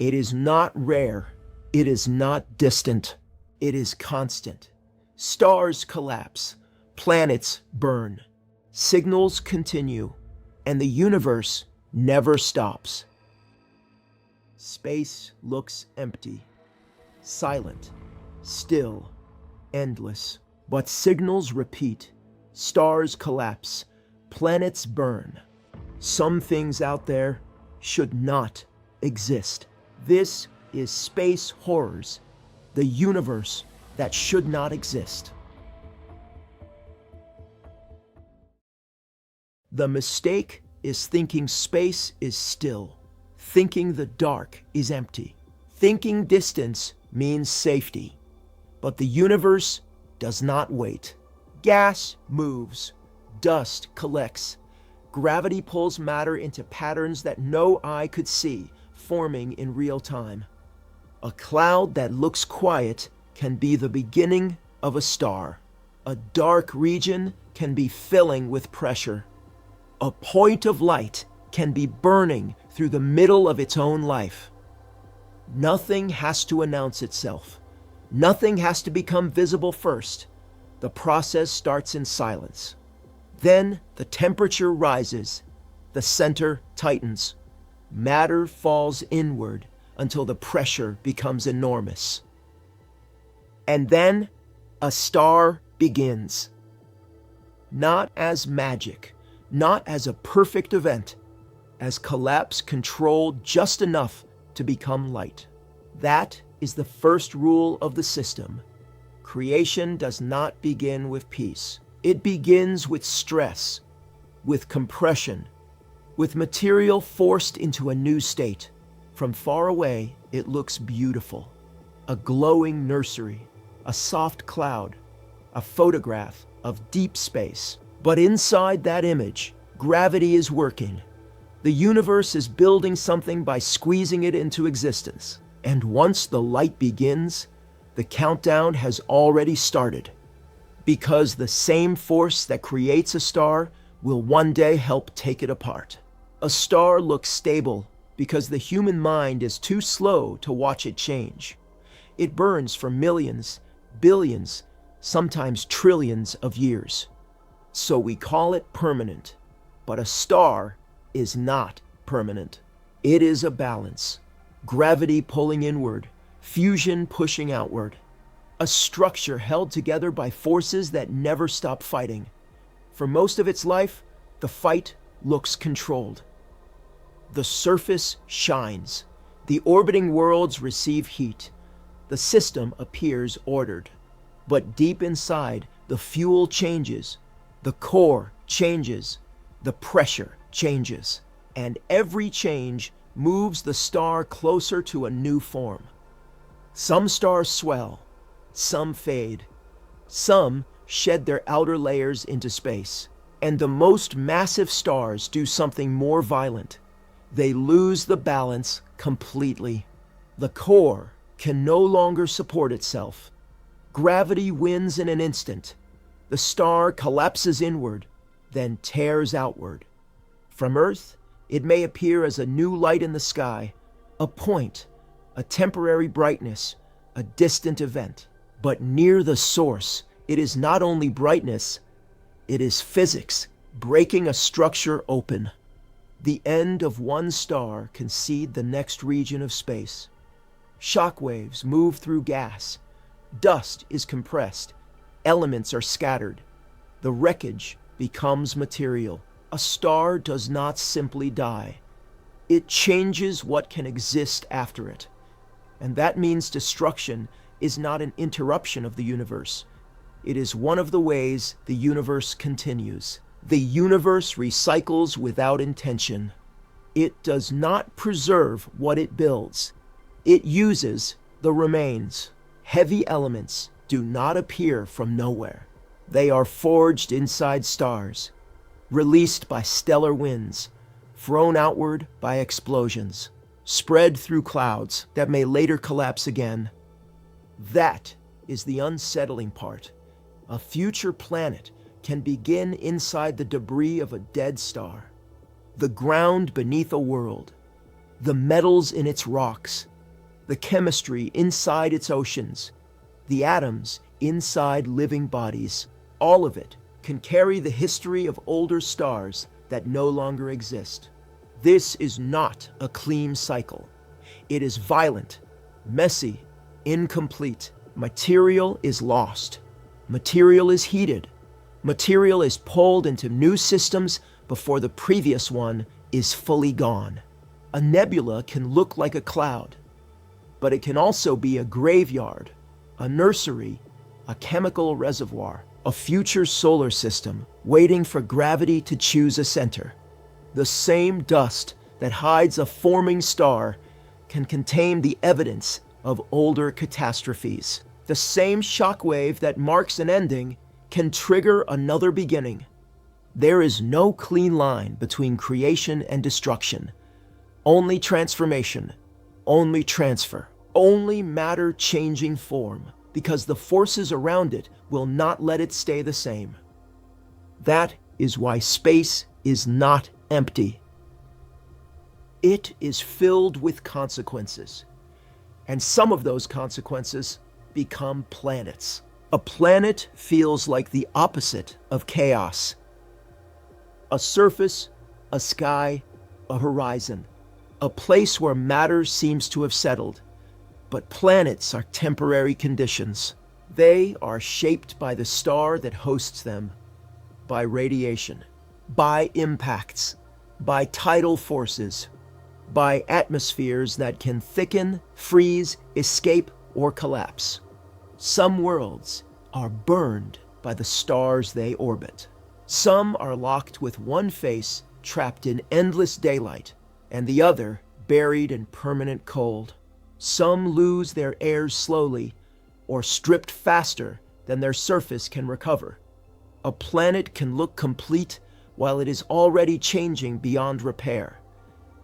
It is not rare. It is not distant. It is constant. Stars collapse. Planets burn. Signals continue. And the universe never stops. Space looks empty. Silent. Still. Endless. But signals repeat. Stars collapse. Planets burn. Some things out there should not exist. This is Space Horrors, the universe that should not exist. The mistake is thinking space is still, thinking the dark is empty, thinking distance means safety. But the universe does not wait. Gas moves, dust collects, gravity pulls matter into patterns that no eye could see, forming in real time. A cloud that looks quiet can be the beginning of a star. A dark region can be filling with pressure. A point of light can be burning through the middle of its own life. Nothing has to announce itself. Nothing has to become visible first. The process starts in silence. Then the temperature rises. The center tightens. Matter falls inward until the pressure becomes enormous. And then a star begins. Not as magic, not as a perfect event, as collapse controlled just enough to become light. That is the first rule of the system. Creation does not begin with peace. It begins with stress, with compression, with material forced into a new state. From far away, it looks beautiful. A glowing nursery, a soft cloud, a photograph of deep space. But inside that image, gravity is working. The universe is building something by squeezing it into existence. And once the light begins, the countdown has already started. Because the same force that creates a star will one day help take it apart. A star looks stable because the human mind is too slow to watch it change. It burns for millions, billions, sometimes trillions of years. So we call it permanent. But a star is not permanent. It is a balance. Gravity pulling inward, fusion pushing outward. A structure held together by forces that never stop fighting. For most of its life, the fight looks controlled. The surface shines. The orbiting worlds receive heat. The system appears ordered. But deep inside, the fuel changes. The core changes. The pressure changes. And every change moves the star closer to a new form. Some stars swell. Some fade. Some shed their outer layers into space. And the most massive stars do something more violent. They lose the balance completely. The core can no longer support itself. Gravity wins in an instant. The star collapses inward, then tears outward. From Earth, it may appear as a new light in the sky, a point, a temporary brightness, a distant event. But near the source, it is not only brightness, it is physics breaking a structure open. The end of one star can seed the next region of space. Shockwaves move through gas. Dust is compressed. Elements are scattered. The wreckage becomes material. A star does not simply die. It changes what can exist after it. And that means destruction is not an interruption of the universe. It is one of the ways the universe continues. The universe recycles without intention. It does not preserve what it builds. It uses the remains. Heavy elements do not appear from nowhere. They are forged inside stars, released by stellar winds, thrown outward by explosions, spread through clouds that may later collapse again. That is the unsettling part. A future planet can begin inside the debris of a dead star. The ground beneath a world, the metals in its rocks, the chemistry inside its oceans, the atoms inside living bodies, all of it can carry the history of older stars that no longer exist. This is not a clean cycle. It is violent, messy, incomplete. Material is lost. Material is heated. Material is pulled into new systems before the previous one is fully gone. A nebula can look like a cloud, but it can also be a graveyard, a nursery, a chemical reservoir, a future solar system waiting for gravity to choose a center. The same dust that hides a forming star can contain the evidence of older catastrophes. The same shockwave that marks an ending can trigger another beginning. There is no clean line between creation and destruction. Only transformation, only transfer, only matter changing form, because the forces around it will not let it stay the same. That is why space is not empty. It is filled with consequences, and some of those consequences become planets. A planet feels like the opposite of chaos. A surface, a sky, a horizon, a place where matter seems to have settled. But planets are temporary conditions. They are shaped by the star that hosts them, by radiation, by impacts, by tidal forces, by atmospheres that can thicken, freeze, escape, or collapse. Some worlds are burned by the stars they orbit. Some are locked with one face trapped in endless daylight, and the other buried in permanent cold. Some lose their airs slowly, or stripped faster than their surface can recover. A planet can look complete while it is already changing beyond repair.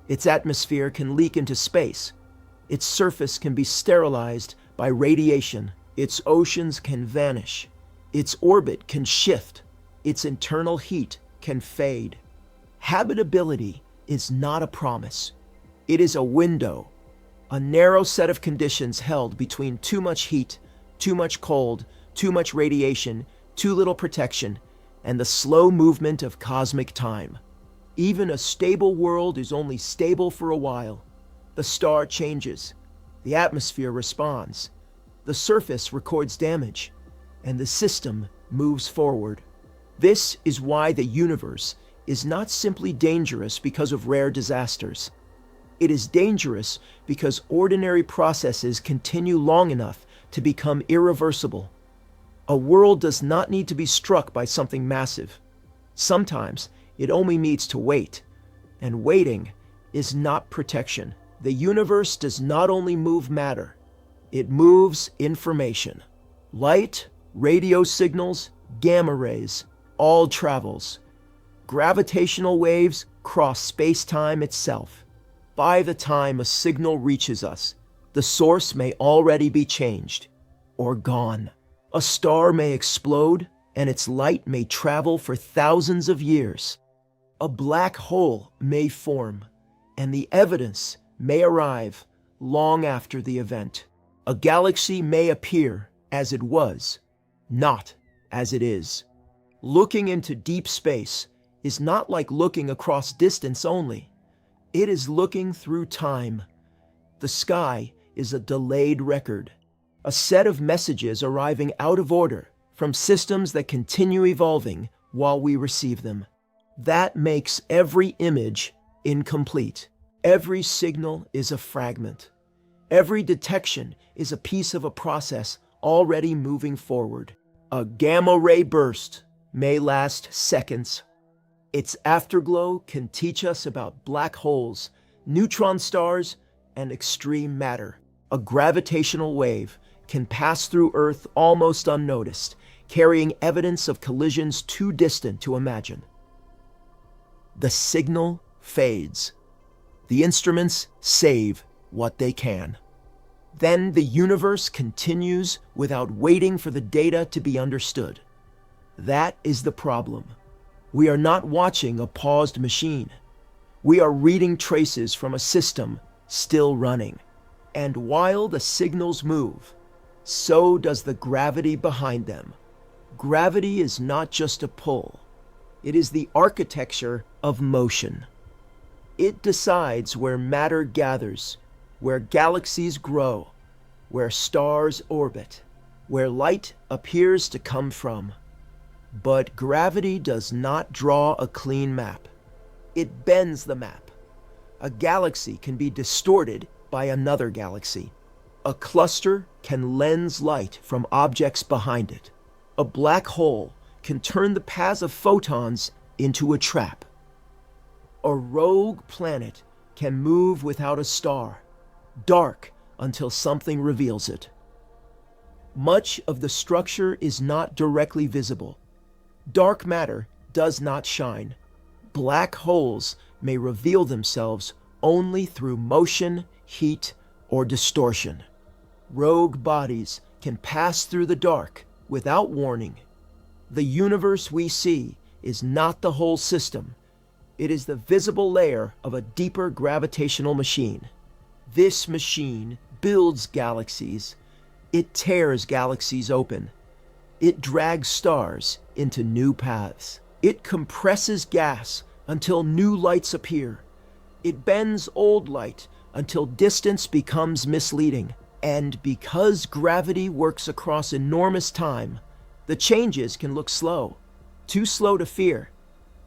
Its atmosphere can leak into space. Its surface can be sterilized by radiation. Its oceans can vanish. Its orbit can shift. Its internal heat can fade. Habitability is not a promise. It is a window, a narrow set of conditions held between too much heat, too much cold, too much radiation, too little protection, and the slow movement of cosmic time. Even a stable world is only stable for a while. The star changes. The atmosphere responds. The surface records damage, and the system moves forward. This is why the universe is not simply dangerous because of rare disasters. It is dangerous because ordinary processes continue long enough to become irreversible. A world does not need to be struck by something massive. Sometimes it only needs to wait, and waiting is not protection. The universe does not only move matter, it moves information. Light, radio signals, gamma rays, all travels. Gravitational waves cross space-time itself. By the time a signal reaches us, the source may already be changed or gone. A star may explode, and its light may travel for thousands of years. A black hole may form, and the evidence may arrive long after the event. A galaxy may appear as it was, not as it is. Looking into deep space is not like looking across distance only. It is looking through time. The sky is a delayed record, a set of messages arriving out of order from systems that continue evolving while we receive them. That makes every image incomplete. Every signal is a fragment. Every detection is a piece of a process already moving forward. A gamma ray burst may last seconds. Its afterglow can teach us about black holes, neutron stars, and extreme matter. A gravitational wave can pass through Earth almost unnoticed, carrying evidence of collisions too distant to imagine. The signal fades. The instruments save what they can. Then the universe continues without waiting for the data to be understood. That is the problem. We are not watching a paused machine. We are reading traces from a system still running. And while the signals move, so does the gravity behind them. Gravity is not just a pull. It is the architecture of motion. It decides where matter gathers, where galaxies grow, where stars orbit, where light appears to come from. But gravity does not draw a clean map. It bends the map. A galaxy can be distorted by another galaxy. A cluster can lens light from objects behind it. A black hole can turn the paths of photons into a trap. A rogue planet can move without a star, dark until something reveals it. Much of the structure is not directly visible. Dark matter does not shine. Black holes may reveal themselves only through motion, heat, or distortion. Rogue bodies can pass through the dark without warning. The universe we see is not the whole system. It is the visible layer of a deeper gravitational machine. This machine builds galaxies. It tears galaxies open. It drags stars into new paths. It compresses gas until new lights appear. It bends old light until distance becomes misleading. And because gravity works across enormous time, the changes can look slow. Too slow to fear,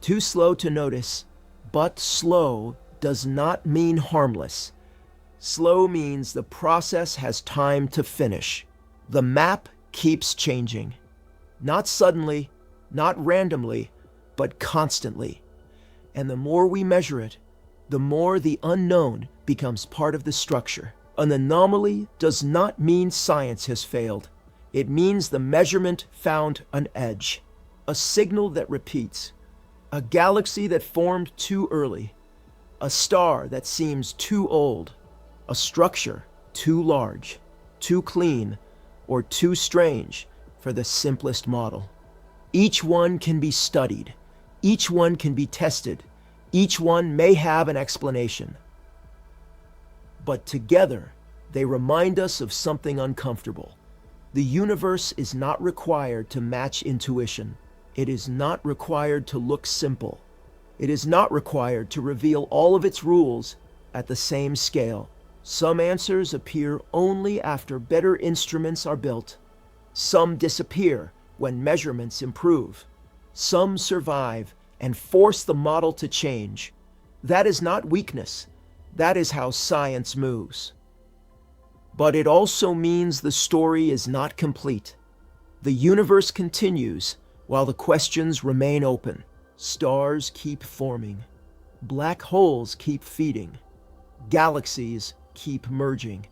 too slow to notice. But slow does not mean harmless. Slow means the process has time to finish. The map keeps changing. Not suddenly, not randomly, but constantly. And the more we measure it, the more the unknown becomes part of the structure. An anomaly does not mean science has failed. It means the measurement found an edge, a signal that repeats, a galaxy that formed too early, a star that seems too old, a structure too large, too clean, or too strange for the simplest model. Each one can be studied. Each one can be tested. Each one may have an explanation. But together, they remind us of something uncomfortable. The universe is not required to match intuition. It is not required to look simple. It is not required to reveal all of its rules at the same scale. Some answers appear only after better instruments are built. Some disappear when measurements improve. Some survive and force the model to change. That is not weakness. That is how science moves. But it also means the story is not complete. The universe continues while the questions remain open. Stars keep forming. Black holes keep feeding. Galaxies keep merging.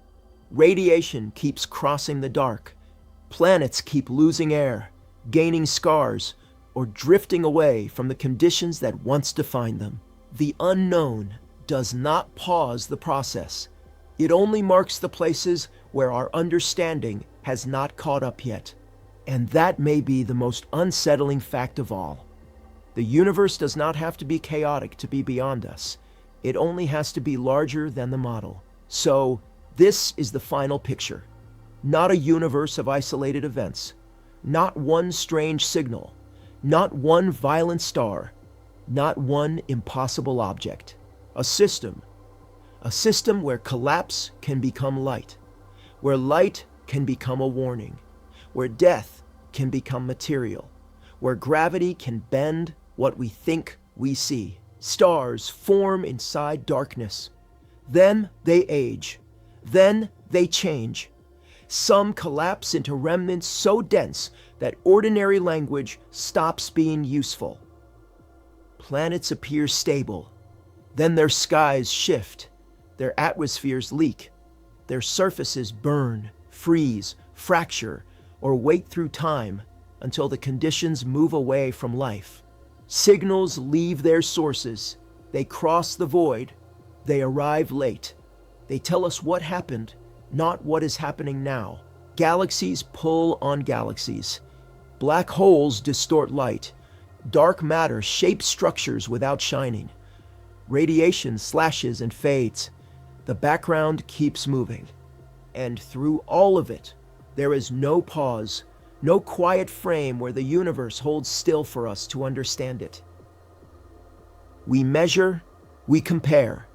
Radiation keeps crossing the dark. Planets keep losing air, gaining scars, or drifting away from the conditions that once defined them. The unknown does not pause the process. It only marks the places where our understanding has not caught up yet. And that may be the most unsettling fact of all. The universe does not have to be chaotic to be beyond us. It only has to be larger than the model. So, this is the final picture. Not a universe of isolated events. Not one strange signal. Not one violent star. Not one impossible object. A system where collapse can become light, where light can become a warning, where death can become material, where gravity can bend what we think we see. Stars form inside darkness. Then they age. Then they change. Some collapse into remnants so dense that ordinary language stops being useful. Planets appear stable. Then their skies shift. Their atmospheres leak. Their surfaces burn, freeze, fracture, or wait through time until the conditions move away from life. Signals leave their sources. They cross the void. They arrive late. They tell us what happened, not what is happening now. Galaxies pull on galaxies. Black holes distort light. Dark matter shapes structures without shining. Radiation slashes and fades. The background keeps moving. And through all of it, there is no pause, no quiet frame where the universe holds still for us to understand it. We measure, we compare,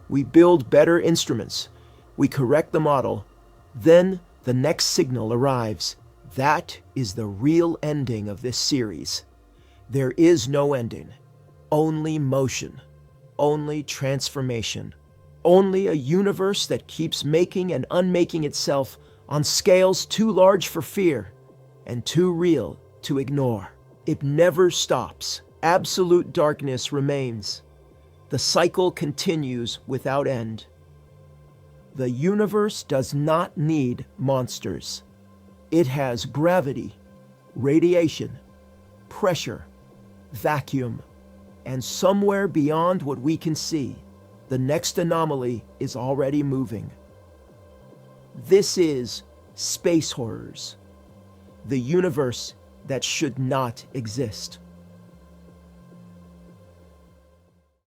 we build better instruments, we correct the model, then the next signal arrives. That is the real ending of this series. There is no ending, only motion, only transformation, only a universe that keeps making and unmaking itself on scales too large for fear and too real to ignore. It never stops. Absolute darkness remains. The cycle continues without end. The universe does not need monsters. It has gravity, radiation, pressure, vacuum, and somewhere beyond what we can see, the next anomaly is already moving. This is Space Horrors, the universe that should not exist.